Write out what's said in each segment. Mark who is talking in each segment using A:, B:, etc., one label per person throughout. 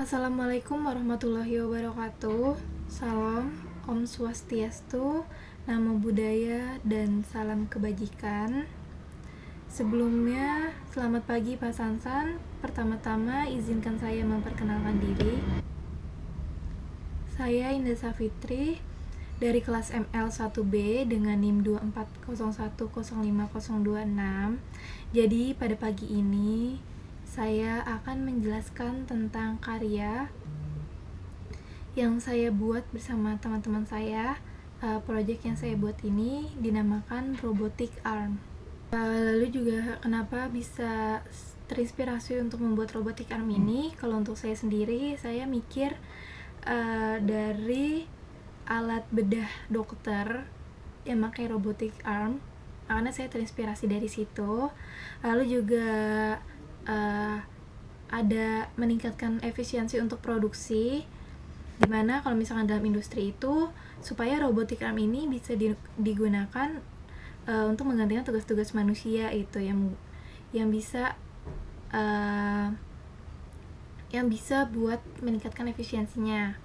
A: Assalamualaikum warahmatullahi wabarakatuh. Salam, Om Swastiastu, Namo Buddhaya, dan salam kebajikan. Sebelumnya, selamat pagi Pak Sansan. Pertama-tama, izinkan saya memperkenalkan diri. Saya Indah Safitri dari kelas ML1B dengan NIM 2401050026. Jadi, pada pagi ini saya akan menjelaskan tentang karya yang saya buat bersama teman-teman saya. Project yang saya buat ini dinamakan Robotic Arm. Lalu juga kenapa bisa terinspirasi untuk membuat robotic arm ini? Kalau untuk saya sendiri, saya mikir dari alat bedah dokter yang pakai robotic arm, karena saya terinspirasi dari situ. Lalu juga ada meningkatkan efisiensi untuk produksi, dimana kalau misalkan dalam industri itu supaya robotic arm ini bisa digunakan untuk menggantikan tugas-tugas manusia itu yang bisa buat meningkatkan efisiensinya.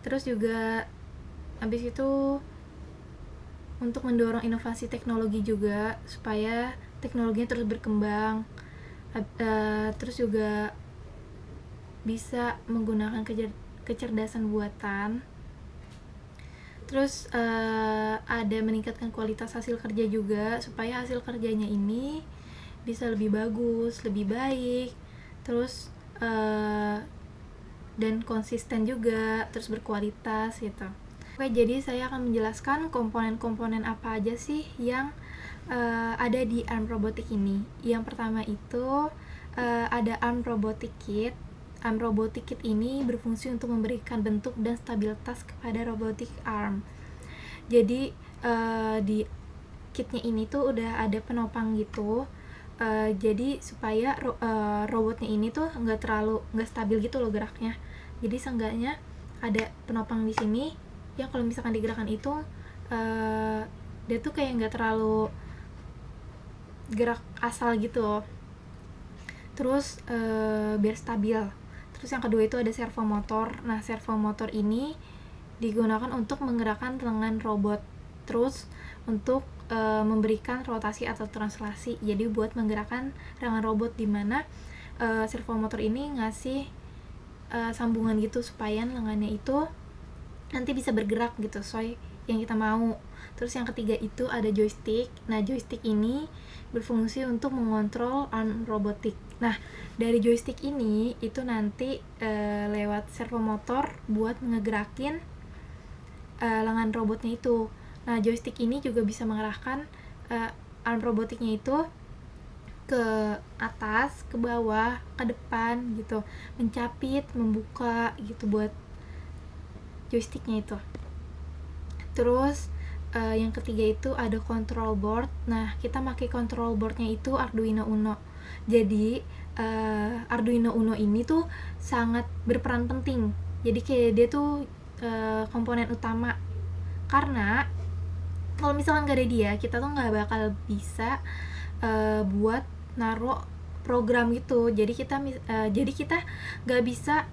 A: Terus juga habis itu untuk mendorong inovasi teknologi juga supaya teknologinya terus berkembang. Terus juga bisa menggunakan kecerdasan buatan. Terus ada meningkatkan kualitas hasil kerja juga supaya hasil kerjanya ini bisa lebih bagus, lebih baik, terus dan konsisten juga, terus berkualitas gitu. Oke, jadi saya akan menjelaskan komponen-komponen apa aja sih yang ada di arm robotik ini. Yang pertama itu ada arm robotic kit. Arm robotic kit ini berfungsi untuk memberikan bentuk dan stabilitas kepada robotic arm. Jadi di kitnya ini tuh udah ada penopang gitu. Jadi supaya robotnya ini tuh nggak stabil gitu loh geraknya. Jadi seenggaknya ada penopang di sini yang kalau misalkan digerakkan itu dia tuh kayak nggak terlalu gerak asal gitu. Terus biar stabil. Terus yang kedua itu ada servo motor. Nah, servo motor ini digunakan untuk menggerakkan lengan robot. Terus untuk memberikan rotasi atau translasi. Jadi buat menggerakkan lengan robot, dimana servo motor ini ngasih sambungan gitu supaya lengannya itu nanti bisa bergerak gitu sesuai yang kita mau. Terus yang ketiga itu ada joystick. Nah, joystick ini berfungsi untuk mengontrol arm robotik. Nah, dari joystick ini itu nanti lewat servo motor buat ngegerakin lengan robotnya itu. Nah, joystick ini juga bisa mengarahkan arm robotiknya itu ke atas, ke bawah, ke depan gitu, mencapit, membuka gitu buat joysticknya itu. Terus yang ketiga itu ada control board. Nah, kita pakai control boardnya itu Arduino Uno. Jadi Arduino Uno ini tuh sangat berperan penting. Jadi kayak dia tuh komponen utama, karena kalau misalkan gak ada dia, kita tuh nggak bakal bisa buat naruh program gitu. Jadi kita nggak bisa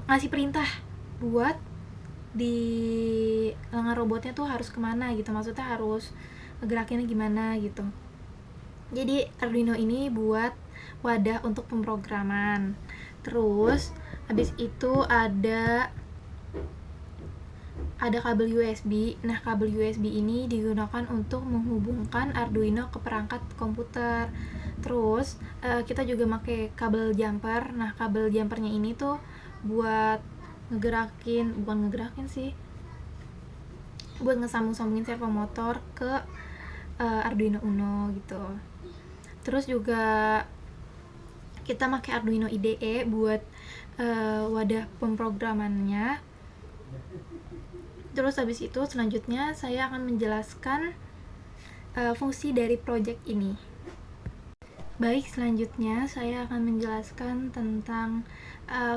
A: ngasih perintah buat di lengan robotnya tuh harus kemana gitu, maksudnya harus gerakinnya gimana gitu. Jadi Arduino ini buat wadah untuk pemrograman. Terus habis itu ada kabel USB. Nah, kabel USB ini digunakan untuk menghubungkan Arduino ke perangkat komputer. Terus kita juga pakai kabel jumper. Nah, kabel jumpernya ini tuh buat buat ngesambung-sambungin servo motor ke Arduino Uno gitu. Terus juga kita pakai Arduino IDE buat wadah pemrogramannya. Terus habis itu selanjutnya saya akan menjelaskan fungsi dari project ini. Baik, selanjutnya saya akan menjelaskan tentang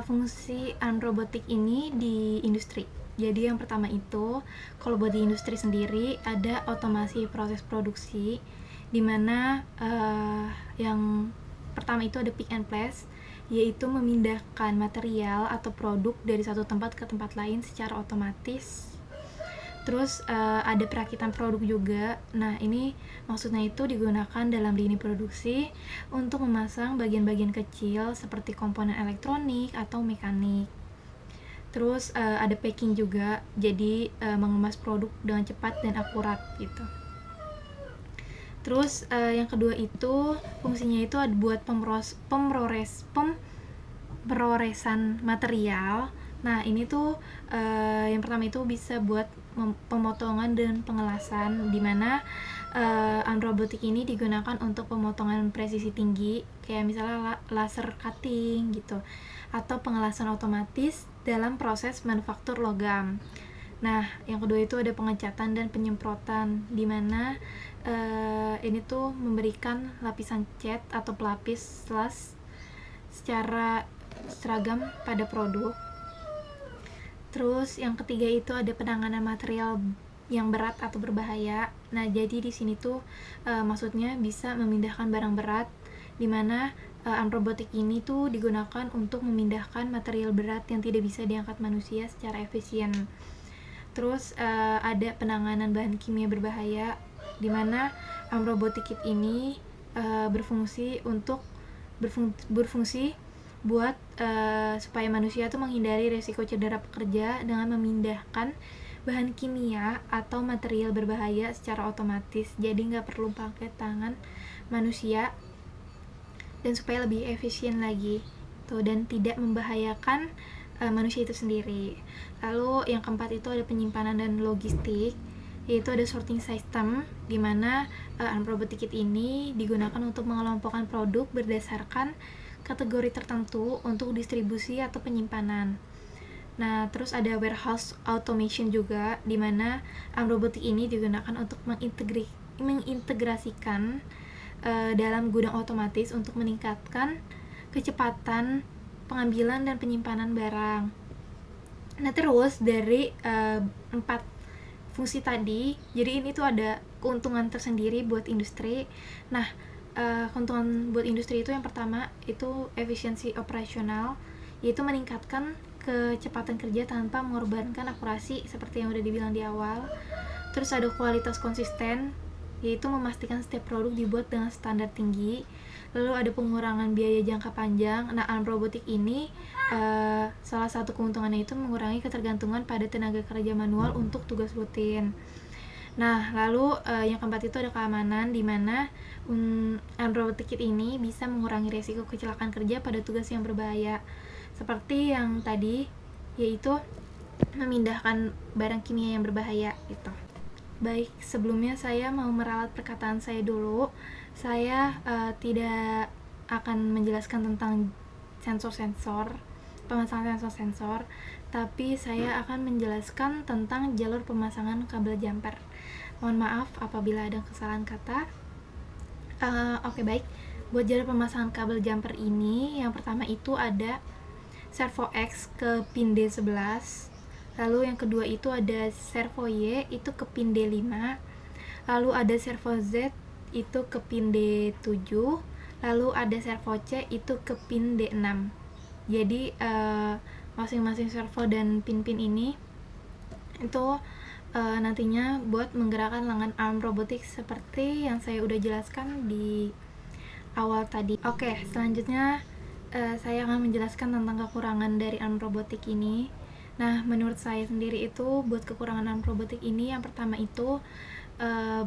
A: fungsi arm robotik ini di industri. Jadi yang pertama itu, kalau buat di industri sendiri ada otomasi proses produksi, dimana yang pertama itu ada pick and place. yaitu memindahkan material atau produk dari satu tempat ke tempat lain secara otomatis. Terus ada perakitan produk juga. Nah, ini maksudnya itu digunakan dalam lini produksi untuk memasang bagian-bagian kecil seperti komponen elektronik atau mekanik. Terus ada packing juga, jadi mengemas produk dengan cepat dan akurat gitu. Terus yang kedua itu fungsinya itu ada buat pemroresan material. Nah, ini tuh yang pertama itu bisa buat pemotongan dan pengelasan, dimana robotik ini digunakan untuk pemotongan presisi tinggi, kayak misalnya laser cutting gitu, atau pengelasan otomatis dalam proses manufaktur logam. Nah, yang kedua itu ada pengecatan dan penyemprotan, dimana ini tuh memberikan lapisan cat atau pelapis secara seragam pada produk. Terus yang ketiga itu ada penanganan material yang berat atau berbahaya. Nah, jadi di sini tuh maksudnya bisa memindahkan barang berat, di mana robotik ini tuh digunakan untuk memindahkan material berat yang tidak bisa diangkat manusia secara efisien. Terus ada penanganan bahan kimia berbahaya, di mana robotik kit ini berfungsi buat supaya manusia tuh menghindari resiko cedera pekerja dengan memindahkan bahan kimia atau material berbahaya secara otomatis, jadi nggak perlu pakai tangan manusia, dan supaya lebih efisien lagi tuh, dan tidak membahayakan manusia itu sendiri. Lalu yang keempat itu ada penyimpanan dan logistik, yaitu ada sorting system, di mana robotik kit ini digunakan untuk mengelompokkan produk berdasarkan kategori tertentu untuk distribusi atau penyimpanan. Nah, terus ada warehouse automation juga, di mana robotik ini digunakan untuk mengintegrasikan dalam gudang otomatis untuk meningkatkan kecepatan pengambilan dan penyimpanan barang. Nah, terus dari 4 fungsi tadi, jadi ini tuh ada keuntungan tersendiri buat industri. Nah, keuntungan buat industri itu yang pertama itu efisiensi operasional, yaitu meningkatkan kecepatan kerja tanpa mengorbankan akurasi seperti yang udah dibilang di awal. Terus ada kualitas konsisten, yaitu memastikan setiap produk dibuat dengan standar tinggi. Lalu ada pengurangan biaya jangka panjang. Nah, robotik ini salah satu keuntungannya itu mengurangi ketergantungan pada tenaga kerja manual untuk tugas rutin. Nah, lalu yang keempat itu ada keamanan, di mana robotik kit ini bisa mengurangi resiko kecelakaan kerja pada tugas yang berbahaya, seperti yang tadi, yaitu memindahkan barang kimia yang berbahaya gitu. Baik, sebelumnya saya mau meralat perkataan saya dulu. Saya tidak akan menjelaskan tentang pemasangan sensor-sensor, tapi saya akan menjelaskan tentang jalur pemasangan kabel jumper. Mohon maaf apabila ada kesalahan kata. Oke, baik. Buat jalur pemasangan kabel jumper ini, yang pertama itu ada servo X ke pin D11. Lalu yang kedua itu ada servo Y itu ke pin D5. Lalu ada servo Z itu ke pin D7. Lalu ada servo C itu ke pin D6. Jadi masing-masing servo dan pin-pin ini itu nantinya buat menggerakkan lengan arm robotik seperti yang saya udah jelaskan di awal tadi. Oke, selanjutnya saya akan menjelaskan tentang kekurangan dari arm robotik ini. Nah, menurut saya sendiri itu buat kekurangan arm robotik ini, yang pertama itu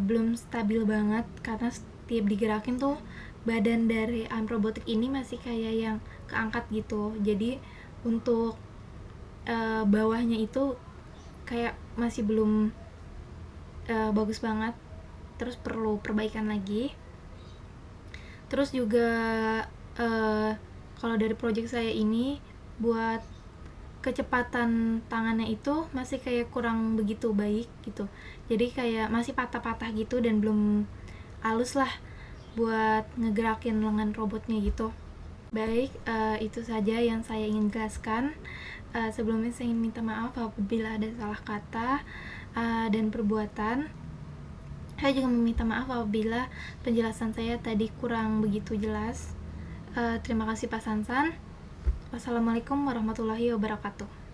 A: belum stabil banget, karena setiap digerakin tuh badan dari arm robotik ini masih kayak yang keangkat gitu. Jadi untuk bawahnya itu kayak masih belum bagus banget, terus perlu perbaikan lagi. Terus juga kalau dari project saya ini, buat kecepatan tangannya itu masih kayak kurang begitu baik gitu, jadi kayak masih patah-patah gitu dan belum halus lah buat ngegerakin lengan robotnya gitu. Baik, itu saja yang saya ingin jelaskan. Sebelumnya saya ingin minta maaf apabila ada salah kata dan perbuatan. Saya juga meminta maaf apabila penjelasan saya tadi kurang begitu jelas. Terima kasih Pak Sansan. Wassalamualaikum warahmatullahi wabarakatuh.